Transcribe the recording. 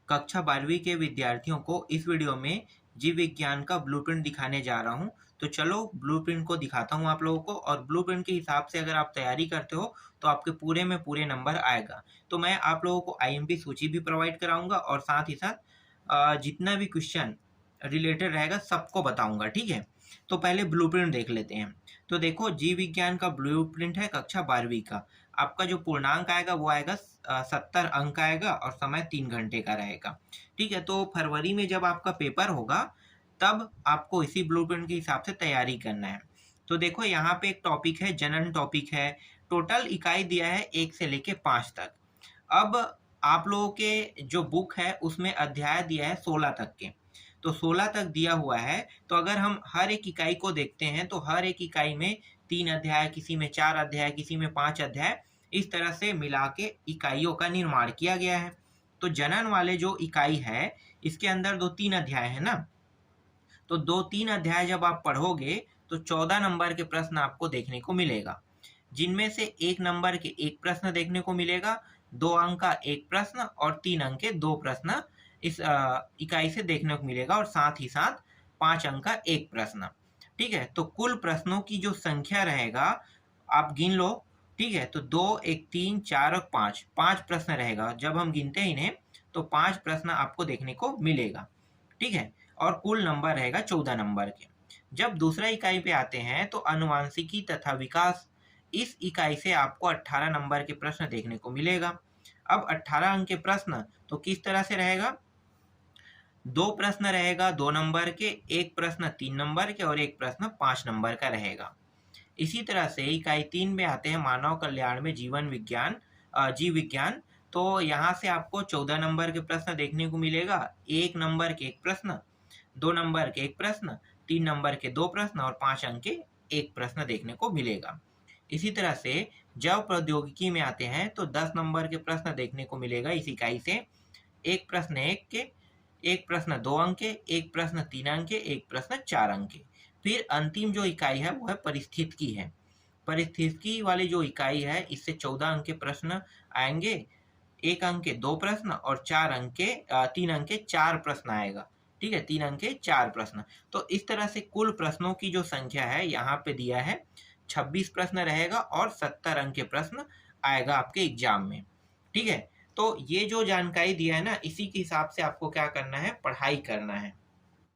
कक्षा 12वीं के विद्यार्थियों को इस वीडियो में जीव विज्ञान का ब्लूप्रिंट दिखाने जा रहा हूं। तो चलो ब्लूप्रिंट को दिखाता हूं आप लोगों को, और ब्लूप्रिंट के हिसाब से अगर आप तैयारी करते हो तो आपके पूरे में पूरे नंबर आएगा। तो मैं आप लोगों को आईएमपी सूची भी प्रोवाइड कराऊंगा और साथ ही साथ जितना भी क्वेश्चन रिलेटेड रहेगा सबको बताऊंगा, ठीक है। तो पहले ब्लूप्रिंट देख लेते हैं। तो देखो, जीव विज्ञान का ब्लूप्रिंट है कक्षा 12वीं का। आपका जो पूर्णांक आएगा वो आएगा 70 अंक आएगा और समय 3 घंटे का रहेगा, ठीक है। तो फरवरी में जब आपका पेपर होगा तब आपको इसी ब्लूप्रिंट के हिसाब से तैयारी करना है। तो देखो, यहाँ पे एक टॉपिक है, जनरल टॉपिक है। टोटल इकाई दिया है 1 से लेके 5 तक। अब आप लोगों के जो बुक है उसमें अध्याय दिया है 16 तक के। तो 16 तक दिया हुआ है, तो अगर हम हर एक इकाई को देखते हैं तो हर एक इकाई में 3 अध्याय, किसी में 4 अध्याय, किसी में 5 अध्याय, इस तरह से मिला के इकाइयों का निर्माण किया गया है। तो जनन वाले जो इकाई है इसके अंदर 2-3 अध्याय है ना। तो 2-3 अध्याय जब आप पढ़ोगे तो 14 नंबर के प्रश्न आपको देखने को मिलेगा, जिनमें से 1 नंबर के 1 प्रश्न देखने को मिलेगा, 2 अंक का 1 प्रश्न और 3 अंक के 2 प्रश्न इस इकाई से देखने को मिलेगा, और साथ ही साथ 5 अंक का 1 प्रश्न, ठीक है। तो कुल प्रश्नों की जो संख्या रहेगा आप गिन लो, ठीक है। तो 2, 1, 3, 4 और 5 प्रश्न रहेगा। जब हम गिनते हैं इन्हें तो 5 प्रश्न आपको देखने को मिलेगा, ठीक है। और कुल नंबर रहेगा 14 नंबर के। जब दूसरा इकाई पे आते हैं तो अनुवांशिकी तथा विकास, इस इकाई से आपको 18 नंबर के प्रश्न देखने को मिलेगा। अब 18 अंक के प्रश्न तो किस तरह से रहेगा? 2 प्रश्न रहेगा 2 नंबर के, 1 प्रश्न 3 नंबर के और 1 प्रश्न 5 नंबर का रहेगा। इसी तरह से इकाई 3 में आते हैं मानव कल्याण में जीवन विज्ञान, जीव विज्ञान। तो यहाँ से आपको 14 नंबर के प्रश्न देखने को मिलेगा, 1 नंबर के 1 प्रश्न, 2 नंबर के 1 प्रश्न, 3 नंबर के 2 प्रश्न और 5 अंक के 1 प्रश्न देखने को मिलेगा। इसी तरह से जैव प्रौद्योगिकी में आते हैं तो 10 नंबर के प्रश्न देखने को मिलेगा इस इकाई से, 1 प्रश्न 1 के, 1 प्रश्न 2 अंक के, 1 प्रश्न 3 अंक के, 1 प्रश्न 4 अंक के। फिर अंतिम जो इकाई है वो है परिस्थितिकी है। परिस्थितिकी वाली जो इकाई है इससे 14 अंक के प्रश्न आएंगे, 1 अंक के 2 प्रश्न और 4 अंक के 3 अंक के 4 प्रश्न आएगा, ठीक है। 3 अंक के 4 प्रश्न। तो इस तरह से कुल प्रश्नों की जो संख्या है यहाँ पे दिया है 26 प्रश्न रहेगा और 70 अंक के प्रश्न आएगा आपके एग्जाम में, ठीक है। तो ये जो जानकारी दिया है ना, इसी के हिसाब से आपको क्या करना है, पढ़ाई करना है।